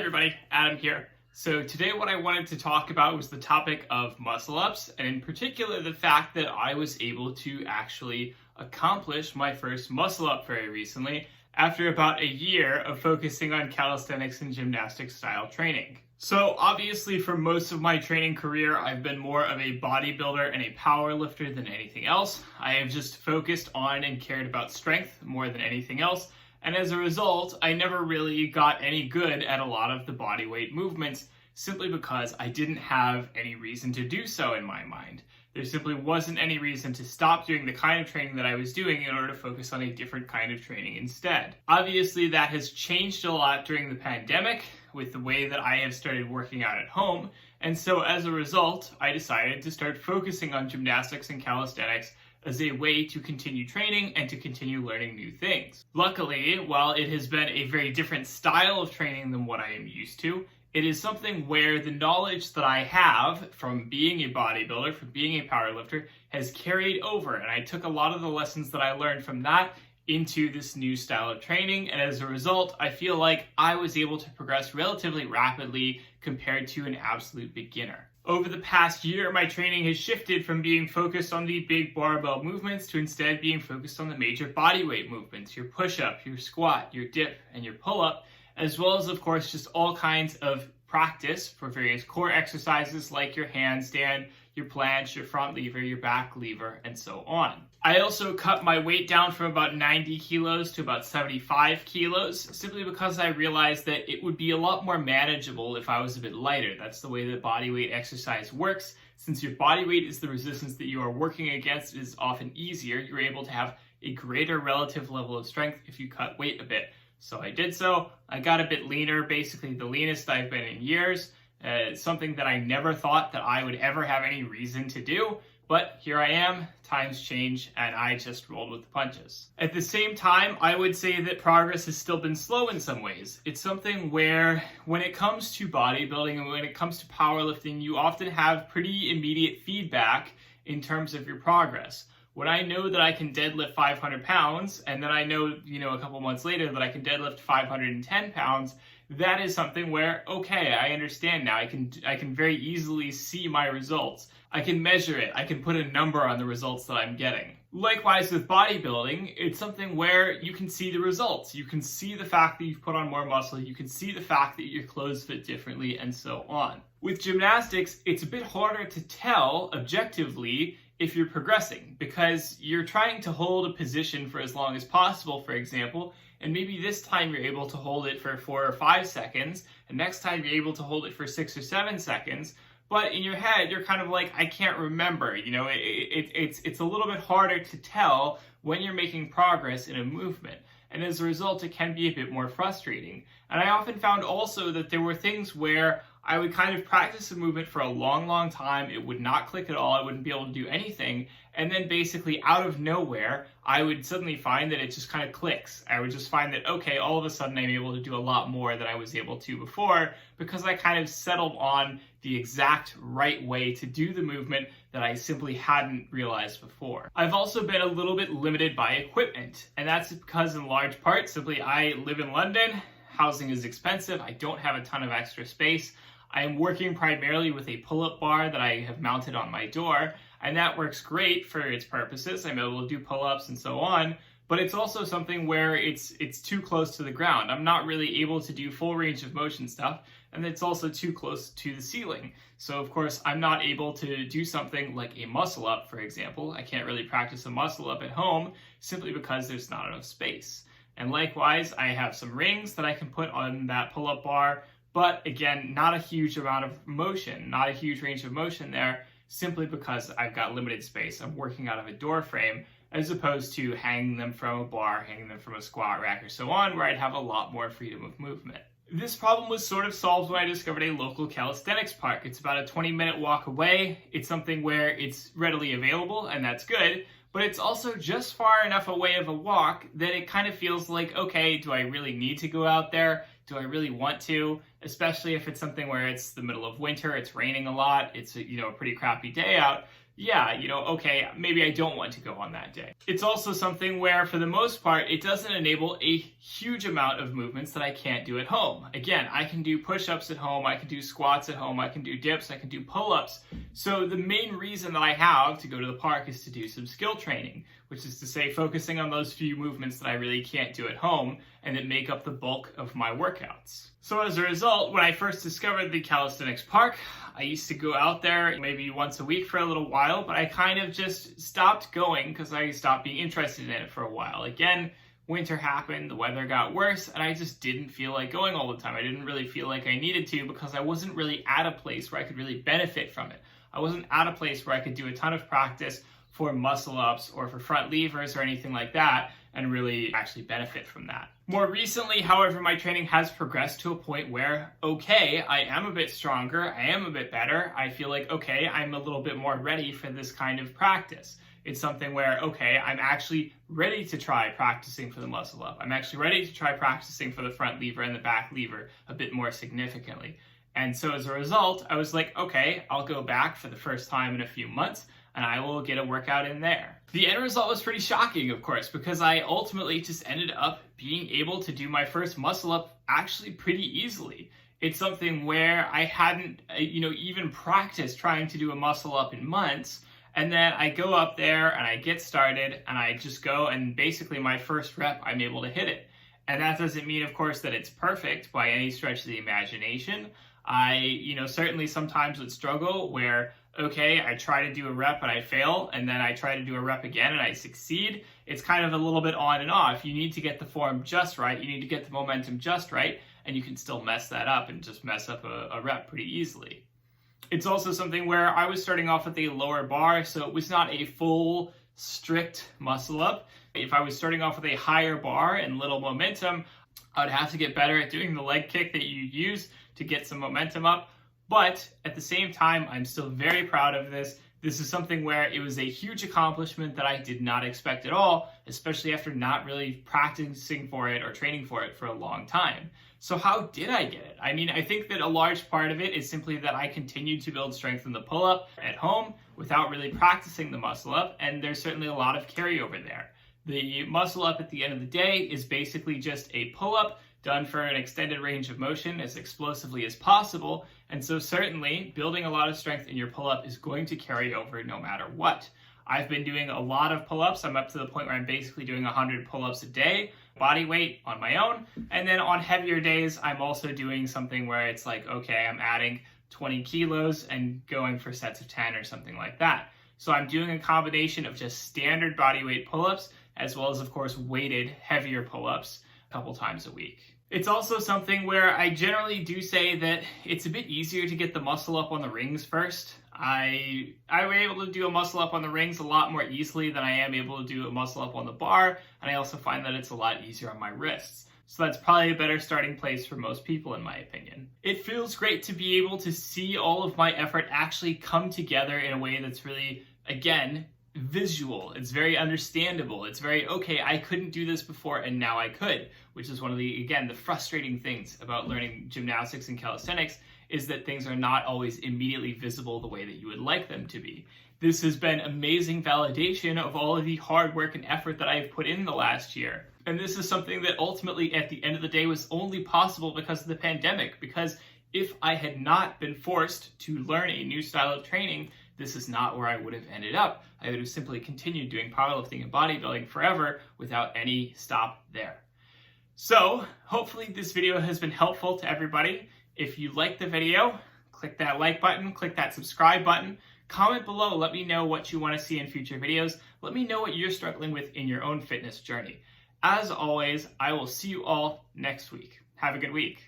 everybody, Adam here. So today what I wanted to talk about was the topic of muscle ups, and in particular the fact that I was able to actually accomplish my first muscle up very recently after about a year of focusing on calisthenics and gymnastics style training. So obviously for most of my training career, I've been more of a bodybuilder and a power lifter than anything else. I have just focused on and cared about strength more than anything else. And as a result, I never really got any good at a lot of the bodyweight movements simply because I didn't have any reason to do so in my mind. There simply wasn't any reason to stop doing the kind of training that I was doing in order to focus on a different kind of training instead. Obviously, that has changed a lot during the pandemic with the way that I have started working out at home. And so as a result, I decided to start focusing on gymnastics and calisthenics as a way to continue training and to continue learning new things. Luckily, while it has been a very different style of training than what I am used to, it is something where the knowledge that I have from being a bodybuilder, from being a powerlifter, has carried over. And I took a lot of the lessons that I learned from that into this new style of training. And as a result, I feel like I was able to progress relatively rapidly compared to an absolute beginner. Over the past year, my training has shifted from being focused on the big barbell movements to instead being focused on the major bodyweight movements, your push-up, your squat, your dip, and your pull-up, as well as, of course, just all kinds of practice for various core exercises like your handstand, your planche, your front lever, your back lever, and so on. I also cut my weight down from about 90 kilos to about 75 kilos, simply because I realized that it would be a lot more manageable if I was a bit lighter. That's the way that bodyweight exercise works. Since your body weight is the resistance that you are working against, it is often easier. You're able to have a greater relative level of strength if you cut weight a bit. So I did so. I got a bit leaner, basically the leanest I've been in years. Something that I never thought that I would ever have any reason to do. But here I am, times change, and I just rolled with the punches. At the same time, I would say that progress has still been slow in some ways. It's something where when it comes to bodybuilding and when it comes to powerlifting, you often have pretty immediate feedback in terms of your progress. When I know that I can deadlift 500 pounds, and then I know, a couple months later that I can deadlift 510 pounds, that is something where, okay, I understand now. I can very easily see my results. I can measure it. I can put a number on the results that I'm getting. Likewise with bodybuilding, it's something where you can see the results. You can see the fact that you've put on more muscle. You can see the fact that your clothes fit differently, and so on. With gymnastics, it's a bit harder to tell objectively if you're progressing, because you're trying to hold a position for as long as possible, for example, and maybe this time you're able to hold it for 4 or 5 seconds, and next time you're able to hold it for 6 or 7 seconds, but in your head, you're kind of like, I can't remember. It's a little bit harder to tell when you're making progress in a movement. And as a result, it can be a bit more frustrating. And I often found also that there were things where I would kind of practice a movement for a long, long time. It would not click at all. I wouldn't be able to do anything. And then basically out of nowhere, I would suddenly find that it just kind of clicks. I would just find that, okay, all of a sudden I'm able to do a lot more than I was able to before because I kind of settled on the exact right way to do the movement that I simply hadn't realized before. I've also been a little bit limited by equipment, and that's because in large part, simply I live in London, housing is expensive, I don't have a ton of extra space. I am working primarily with a pull-up bar that I have mounted on my door, and that works great for its purposes. I'm able to do pull-ups and so on, but it's also something where it's too close to the ground. I'm not really able to do full range of motion stuff, and it's also too close to the ceiling. So of course, I'm not able to do something like a muscle up, for example. I can't really practice a muscle up at home simply because there's not enough space. And likewise, I have some rings that I can put on that pull-up bar, but again, not a huge amount of motion, not a huge range of motion there, simply because I've got limited space. I'm working out of a door frame, as opposed to hanging them from a bar, hanging them from a squat rack, or so on, where I'd have a lot more freedom of movement. This problem was sort of solved when I discovered a local calisthenics park. It's about a 20-minute walk away. It's something where it's readily available, and that's good, but it's also just far enough away of a walk that it kind of feels like, okay, do I really need to go out there? Do I really want to? Especially if it's something where it's the middle of winter, it's raining a lot, it's a pretty crappy day out. yeah, okay, maybe I don't want to go on that day. It's also something where, for the most part, it doesn't enable a huge amount of movements that I can't do at home. Again, I can do push-ups at home, I can do squats at home, I can do dips, I can do pull-ups. So the main reason that I have to go to the park is to do some skill training, which is to say focusing on those few movements that I really can't do at home and that make up the bulk of my workouts. So as a result, when I first discovered the calisthenics park, I used to go out there maybe once a week for a little while, but I kind of just stopped going because I stopped being interested in it for a while. Again, winter happened, the weather got worse, and I just didn't feel like going all the time. I didn't really feel like I needed to because I wasn't really at a place where I could really benefit from it. I wasn't at a place where I could do a ton of practice for muscle ups or for front levers or anything like that and really actually benefit from that. More recently, however, my training has progressed to a point where, okay, I am a bit stronger, I am a bit better, I feel like, okay, I'm a little bit more ready for this kind of practice. It's something where, okay, I'm actually ready to try practicing for the muscle up. I'm actually ready to try practicing for the front lever and the back lever a bit more significantly. And so as a result, I was like, okay, I'll go back for the first time in a few months and I will get a workout in there. The end result was pretty shocking, of course, because I ultimately just ended up being able to do my first muscle up actually pretty easily. It's something where I hadn't, even practiced trying to do a muscle up in months. And then I go up there and I get started and I just go and basically my first rep, I'm able to hit it. And that doesn't mean, of course, that it's perfect by any stretch of the imagination. I, certainly sometimes would struggle where, okay, I try to do a rep and I fail, and then I try to do a rep again and I succeed. It's kind of a little bit on and off. You need to get the form just right. You need to get the momentum just right, and you can still mess that up and just mess up a rep pretty easily. It's also something where I was starting off with a lower bar, so it was not a full, strict muscle up. If I was starting off with a higher bar and little momentum, I would have to get better at doing the leg kick that you use to get some momentum up. But at the same time, I'm still very proud of this. This is something where it was a huge accomplishment that I did not expect at all, especially after not really practicing for it or training for it for a long time. So how did I get it? I mean, I think that a large part of it is simply that I continued to build strength in the pull-up at home without really practicing the muscle up, and there's certainly a lot of carryover there. The muscle up at the end of the day is basically just a pull-up done for an extended range of motion as explosively as possible, and so certainly building a lot of strength in your pull-up is going to carry over no matter what. I've been doing a lot of pull-ups. I'm up to the point where I'm basically doing 100 pull-ups a day, body weight on my own, and then on heavier days, I'm also doing something where it's like, okay, I'm adding 20 kilos and going for sets of 10 or something like that. So I'm doing a combination of just standard body weight pull-ups, as well as, of course, weighted, heavier pull-ups a couple times a week. It's also something where I generally do say that it's a bit easier to get the muscle up on the rings first. I'm able to do a muscle up on the rings a lot more easily than I am able to do a muscle up on the bar, and I also find that it's a lot easier on my wrists. So that's probably a better starting place for most people, in my opinion. It feels great to be able to see all of my effort actually come together in a way that's really, again, visual. It's very understandable. It's very, okay, I couldn't do this before and now I could, which is one of the, again, the frustrating things about learning gymnastics and calisthenics is that things are not always immediately visible the way that you would like them to be. This has been amazing validation of all of the hard work and effort that I've put in the last year. And this is something that ultimately at the end of the day was only possible because of the pandemic, because if I had not been forced to learn a new style of training, this is not where I would have ended up. I would have simply continued doing powerlifting and bodybuilding forever without any stop there. So hopefully this video has been helpful to everybody. If you liked the video, click that like button, click that subscribe button, comment below, let me know what you want to see in future videos. Let me know what you're struggling with in your own fitness journey. As always, I will see you all next week. Have a good week.